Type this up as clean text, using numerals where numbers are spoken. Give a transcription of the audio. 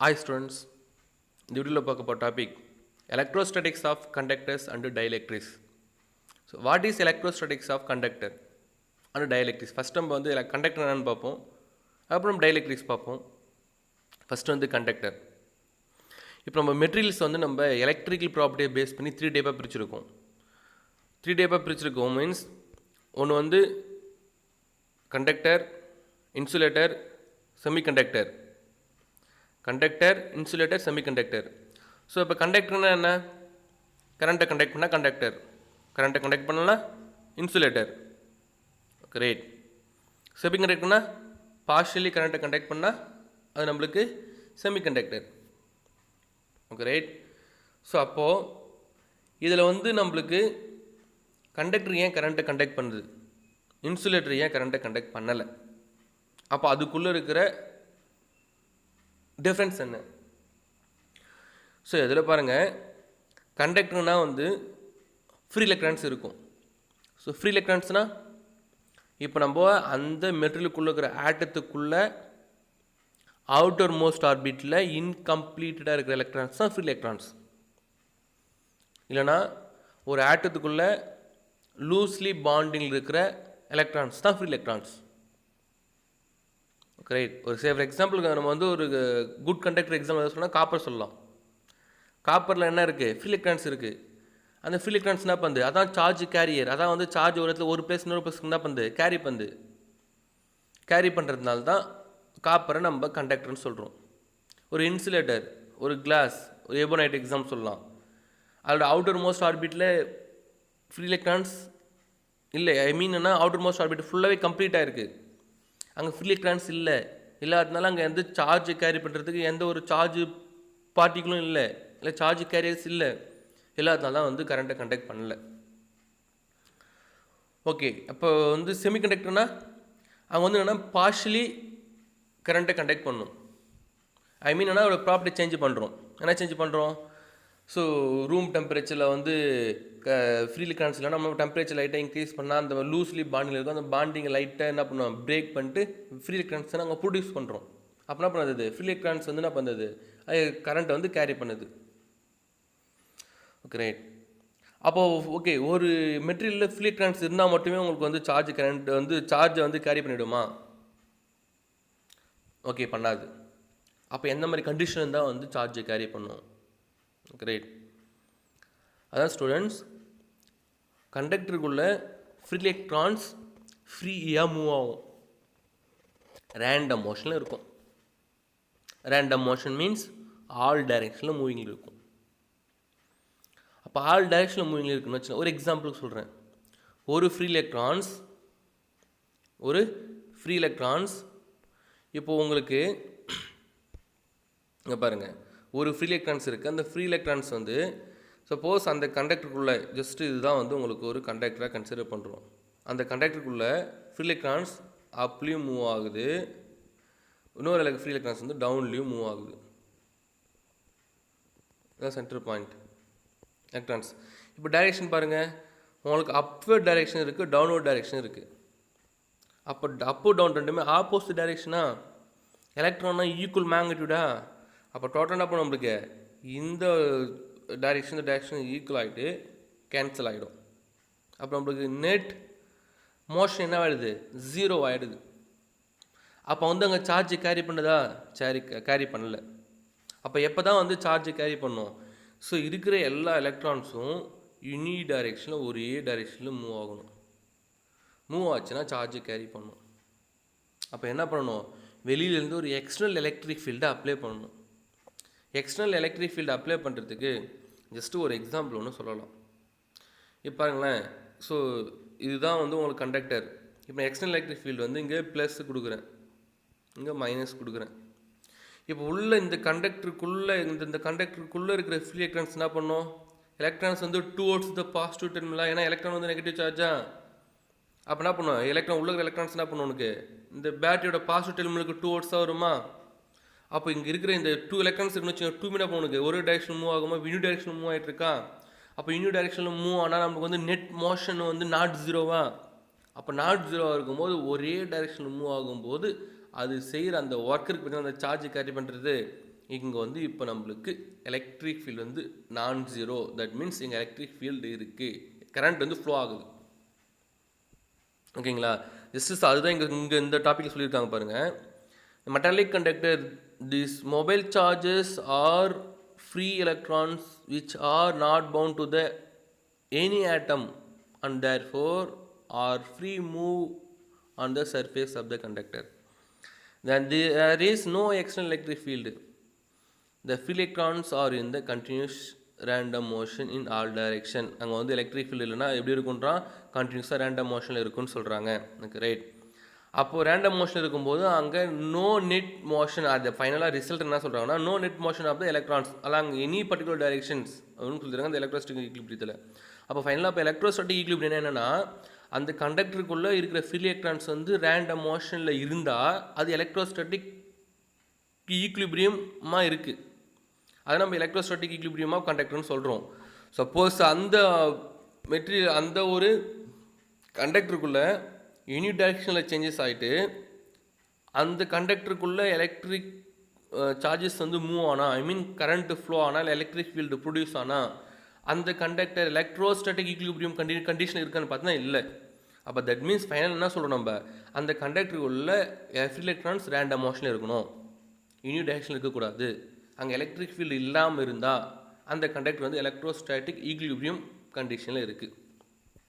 Hi students, இந்த வீடியோவில் பார்க்க போகிற topic electrostatics of conductors and dielectrics. So what is electrostatics of conductor and dielectrics? First நம்ம வந்து கண்டக்டர் என்னன்னு பார்ப்போம், அப்புறம் dielectrics பார்ப்போம். ஃபஸ்ட்டு வந்து கண்டக்டர். இப்போ நம்ம மெட்டீரியல்ஸ் வந்து நம்ம எலக்ட்ரிக்கல் ப்ராப்பர்ட்டியை பேஸ் பண்ணி 3 டைப்பாக பிரிச்சிருக்கோம். 3 டைப்பாக பிரிச்சிருக்கோம் மீன்ஸ் ஒன்று வந்து conductor, insulator, semiconductor. Conductor, insulator, semiconductor. So இப்போ கண்டக்டர்னா என்ன? கரண்ட்டை கண்டக்ட் பண்ணால் கண்டக்டர், கரண்ட்டை கண்டக்ட் பண்ணலாம் இன்சுலேட்டர். கிரேட். செமிகண்டக்டர்னா பார்ஷியலி கரண்ட்டை கண்டக்ட் பண்ணால் அது நம்மளுக்கு செமிகண்டக்டர். Okay right. ஸோ அப்போது இதில் வந்து நம்மளுக்கு கண்டக்டர் ஏன் கரண்ட்டை கண்டக்ட் பண்ணுது, இன்சுலேட்டர் ஏன் கரண்ட்டை கண்டக்ட் பண்ணலை, அப்போ அதுக்குள்ளே இருக்கிற டிஃப்ரென்ஸ் என்ன? ஸோ இதில் பாருங்கள், கண்டக்டர்னால் வந்து ஃப்ரீ எலக்ட்ரான்ஸ் இருக்கும். ஸோ ஃப்ரீ எலக்ட்ரான்ஸ்னால் இப்போ நம்ம அந்த மெட்டீரியலுக்குள்ளே இருக்கிற ஆட்டத்துக்குள்ளே அவுட்டர் மோஸ்ட் ஆர்பிட்டில் இன்கம்ப்ளீட்டடாக இருக்கிற எலக்ட்ரான்ஸ் தான் ஃப்ரீ எலக்ட்ரான்ஸ். இல்லைனா ஒரு ஆட்டத்துக்குள்ளே லூஸ்லி பாண்டிங்கில் இருக்கிற எலக்ட்ரான்ஸ் தான் ஃப்ரீ எலக்ட்ரான்ஸ். ரைட். ஒரு ஃபார் எக்ஸாம்பிளுக்கு நம்ம வந்து ஒரு குட் கண்டக்டர் எக்ஸாம்பிள் சொன்னால் காப்பர் சொல்லலாம். காப்பரில் என்ன இருக்குது? ஃப்ரீ எலக்ட்ரான்ஸ் இருக்குது. அந்த ஃப்ரீ எலக்ட்ரான்ஸ் என்ன பண்ணுது? அதான் சார்ஜ் கேரியர். அதான் வந்து சார்ஜ் ஒரு இடத்துல ஒரு பிளேஸ் இன்னொரு பிளேஸ்க்கு என்ன பண்ணுது? கேரி பண்ணுது. கேரி பண்ணுறதுனால தான் காப்பரை நம்ம கண்டக்டர்னு சொல்கிறோம். ஒரு இன்சுலேட்டர், ஒரு கிளாஸ், ஒரு எபோனைட் எக்ஸாம்பிள் சொல்லலாம். அதோட அவுட்டர் மோஸ்ட் ஆர்பிட்டில் ஃப்ரீ எலக்ட்ரான்ஸ் இல்லை, ஐ மீன் என்ன, அவுட்டர் மோஸ்ட் ஆர்பிட் ஃபுல்லாகவே கம்ப்ளீட்டாக இருக்குது. அங்கே ஃப்ரீ எலக்ட்ரான்ஸ் இல்லை, இல்லாததுனால அங்கே எந்த சார்ஜ் கேரி பண்ணுறதுக்கு எந்த ஒரு சார்ஜ் பார்ட்டிகளும் இல்லை சார்ஜ் கேரியர்ஸ் இல்லை, இல்லாததுனால தான் வந்து கரண்ட்டை கண்டக்ட் பண்ணலை. ஓகே. அப்போ வந்து செமிகண்டக்டர்னா அங்கே வந்து என்னென்னா பார்ஷியலி கரண்ட்டை கண்டக்ட் பண்ணணும். ஐ மீன் என்ன, அதோட ப்ராப்பர்ட்டி சேஞ்ச் பண்ணுறோம். என்ன சேஞ்ச் பண்ணுறோம்? ஸோ ரூம் டெம்பரேச்சரில் வந்து ஃப்ரீ எலக்ட்ரான்ஸ் இல்லைனா நம்ம டெம்பரேச்சர் லைட்டாக இன்க்ரீஸ் பண்ணால் அந்த லூஸ்லி பாண்டிங் இருக்கும், அந்த பாண்டிங்கை லைட்டாக என்ன பண்ணுவோம், பிரேக் பண்ணிட்டு ஃப்ரீ எலக்ட்ரான்ஸை நாங்கள் ப்ரொடியூஸ் பண்ணுறோம். அப்போ என்ன பண்ணுறது? ஃப்ரீ எலக்ட்ரான்ஸ் வந்து என்ன பண்ணுது? அது கரண்ட்டை வந்து கேரி பண்ணுது. Okay right. அப்போது ஓகே, ஒரு மெட்டீரியலில் ஃப்ரீ எலக்ட்ரான்ஸ் இருந்தால் மட்டுமே உங்களுக்கு வந்து கரண்ட் வந்து சார்ஜை வந்து கேரி பண்ணிவிடுமா? ஓகே, பண்ணாது. அப்போ எந்த மாதிரி கண்டிஷன் இருந்தால் வந்து சார்ஜை கேரி பண்ணும்? கிரேட். அதான் ஸ்டூடெண்ட்ஸ், கண்டக்டருக்குள்ளே ஃப்ரீ எலக்ட்ரான்ஸ் ஃப்ரீயாக மூவ் ஆகும், ரேண்டம் மோஷனில் இருக்கும். ரேண்டம் மோஷன் மீன்ஸ் ஆல் டைரெக்ஷனில் மூவிங் இருக்கும். அப்போ ஆல் டைரெக்ஷனில் மூவிங் இருக்குன்னு வச்சுன்னா ஒரு எக்ஸாம்பிளுக்கு சொல்கிறேன். ஒரு ஃப்ரீ எலக்ட்ரான்ஸ் இப்போது உங்களுக்கு இங்கே பாருங்கள், ஒரு ஃப்ரீ எலக்ட்ரான்ஸ் இருக்குது. அந்த ஃப்ரீ எலக்ட்ரான்ஸ் வந்து சப்போஸ் அந்த கண்டக்டருக்குள்ளே ஜஸ்ட் இதுதான் வந்து உங்களுக்கு ஒரு கண்டக்டராக கன்சிடர் பண்ணுறோம். அந்த கண்டக்டருக்குள்ளே ஃப்ரீ எலக்ட்ரான்ஸ் அப்லேயும் மூவ் ஆகுது, இன்னொரு ஃப்ரீ எலக்ட்ரான்ஸ் வந்து டவுன்லேயும் மூவ் ஆகுது. இதுதான் சென்டர் பாயிண்ட் எலக்ட்ரான்ஸ். இப்போ டைரெக்ஷன் பாருங்கள், உங்களுக்கு அப்வர்ட் டைரெக்ஷன் இருக்குது, டவுன்வர்ட் டைரெக்ஷன் இருக்குது. அப்போ அப்பு டவுன் ரெண்டுமே ஆப்போசிட் டைரெக்ஷனா? எலக்ட்ரான்னா ஈக்குவல் மேக்னிடியூடா? அப்போ டோட்டல் என்ன பண்ண நம்மளுக்கு இந்த டைரெக்ஷன் ஈக்குவல் ஆகிட்டு கேன்சல் ஆகிடும். அப்போ நம்மளுக்கு நெட் மோஷன் என்ன ஆகிடுது? 0 ஆகிடுது. அப்போ வந்து அங்கே சார்ஜ் கேரி பண்ணுதா? கேரி பண்ணலை. அப்போ எப்போ தான் வந்து சார்ஜ் கேரி பண்ணும்? ஸோ இருக்கிற எல்லா எலக்ட்ரான்ஸும் யூனி டைரெக்ஷனில் ஒரே டைரெக்ஷனில் மூவ் ஆகணும். மூவ் ஆச்சுன்னா சார்ஜ் கேரி பண்ணும். அப்போ என்ன பண்ணணும்? வெளியிலேருந்து ஒரு எக்ஸ்டர்னல் எலக்ட்ரிக் ஃபீல்டை அப்ளை பண்ணணும். எக்ஸ்டர்னல் எலக்ட்ரிக் ஃபீல்டு அப்ளை பண்ணுறதுக்கு ஜஸ்ட்டு ஒரு எக்ஸாம்பிள் ஒன்று சொல்லலாம். இப்போ பாருங்களேன், ஸோ இதுதான் வந்து உங்களுக்கு கண்டக்டர். இப்போ எக்ஸ்டர்னல் எலக்ட்ரிக் ஃபீல்டு வந்து இங்கே ப்ளஸ் கொடுக்குறேன், இங்கே மைனஸ் கொடுக்குறேன். இப்போ உள்ள இந்த கண்டக்டருக்குள்ளே இந்த கண்டக்டருக்குள்ளே இருக்கிற ஃப்ரீ எலக்ட்ரான்ஸ் என்ன பண்ணோம்? எலக்ட்ரான்ஸ் வந்து டுவோர்ட்ஸ் த பாசிட்டிவ் டெர்மினல். ஏன்னா எலக்ட்ரான் வந்து நெகட்டிவ் சார்ஜா? அப்போ என்ன பண்ணுவோம்? எலக்ட்ரான் உள்ள எலக்ட்ரான்ஸ் என்ன பண்ணும்? உனக்கு இந்த பேட்டரியோட பாசிட்டிவ் டெர்மினலுக்கு டுவோர்ட்ஸாக வருமா? அப்போ இங்கே இருக்கிற இந்த 2 எலக்ட்ரான்ஸ் இருக்குன்னு வச்சுக்கோங்க, 2 மீனா போனுக்கு ஒரு டைரெக்ஷன் மூவ் ஆகுமா, யூனி டைரெக்ஷன் மூவ் ஆகிட்டு இருக்கா? அப்போ யூனி டைரெக்ஷனில் மூவ் ஆனால் நமக்கு வந்து நெட் மோஷன் வந்து நாட் 0வா? அப்போ நாட் 0 இருக்கும்போது ஒரே டைரெக்ஷனில் மூவ் ஆகும்போது அது செய்கிற அந்த ஒர்க்கருக்கு பார்த்தீங்கன்னா அந்த சார்ஜ் கேரி பண்ணுறது இங்கே வந்து இப்போ நம்மளுக்கு எலக்ட்ரிக் ஃபீல்டு வந்து நான் ஜீரோ. தட் மீன்ஸ் இங்கே எலக்ட்ரிக் ஃபீல்டு இருக்குது, கரண்ட் வந்து ஃப்ளோ ஆகுது. ஓகேங்களா? ஜஸ்ட் அதுதான் இங்கே இந்த டாப்பிக்கில் சொல்லியிருக்காங்க பாருங்கள். Metallic conductor, these mobile charges are free electrons which are not bound to the any atom and therefore are free move on the surface of the conductor. Then there is no external electric field. The free electrons are in the continuous random motion in all direction. அங்கே வந்து electric field இல்லைனா எப்படி இருக்குன்றான், கண்டினியூஸாக random மோஷனில் இருக்குன்னு சொல்கிறாங்க. எனக்கு right. அப்போது ரேண்டம் மோஷன் இருக்கும்போது அங்கே நோ நெட் மோஷன், அது ஃபைனலாக ரிசல்ட் என்ன சொல்கிறாங்கன்னா no net motion of the electrons along any particular directions அப்படின்னு சொல்லிடுறாங்க அந்த எலக்ட்ரோஸ்டாட்டிக் ஈக்லிபிரியத்தில். அப்போ ஃபைனலாக இப்போ எலக்ட்ரோஸ்டாட்டிக் ஈக்லிபிரியம் என்னென்னா, அந்த கண்டக்டருக்குள்ளே இருக்கிற ஃப்ரீ எலக்ட்ரான்ஸ் வந்து ரேண்டம் மோஷனில் இருந்தால் அது எலக்ட்ரோஸ்டாட்டிக் ஈக்லிபிரியமாக இருக்குது. அதை நம்ம எலக்ட்ரோஸ்டாட்டிக் ஈக்லிபிரியம் ஆஃப் கண்டக்டர்னு சொல்கிறோம். சப்போஸ் அந்த மெட்டீரியல் அந்த ஒரு கண்டக்டருக்குள்ளே யூனி டைரெக்ஷனில் சேஞ்சஸ் ஆகிட்டு அந்த கண்டக்டருக்குள்ளே எலக்ட்ரிக் சார்ஜஸ் வந்து மூவ் ஆனால், ஐ மீன் கரண்ட் ஃப்ளோ ஆனால், எலக்ட்ரிக் ஃபீல்டு ப்ரொடியூஸ் ஆனால் அந்த கண்டக்டர் எலக்ட்ரோஸ்டாட்டிக் ஈக்லிபிரியம் கண்டிஷன் இருக்கான்னு பார்த்தீங்கன்னா இல்லை. அப்போ தட் மீன்ஸ் ஃபைனல் என்ன சொல்கிறோம், நம்ம அந்த கண்டக்டருக்குள்ள ஃப்ரீ எலக்ட்ரான்ஸ் ரேண்டம் மோஷனில் இருக்கணும், யூனி டைரெக்ஷனில் இருக்கக்கூடாது. அங்கே எலக்ட்ரிக் ஃபீல்டு இல்லாமல் இருந்தால் அந்த கண்டக்டர் வந்து எலக்ட்ரோஸ்டாட்டிக் ஈக்லிபிரியம் கண்டிஷனில் இருக்குது.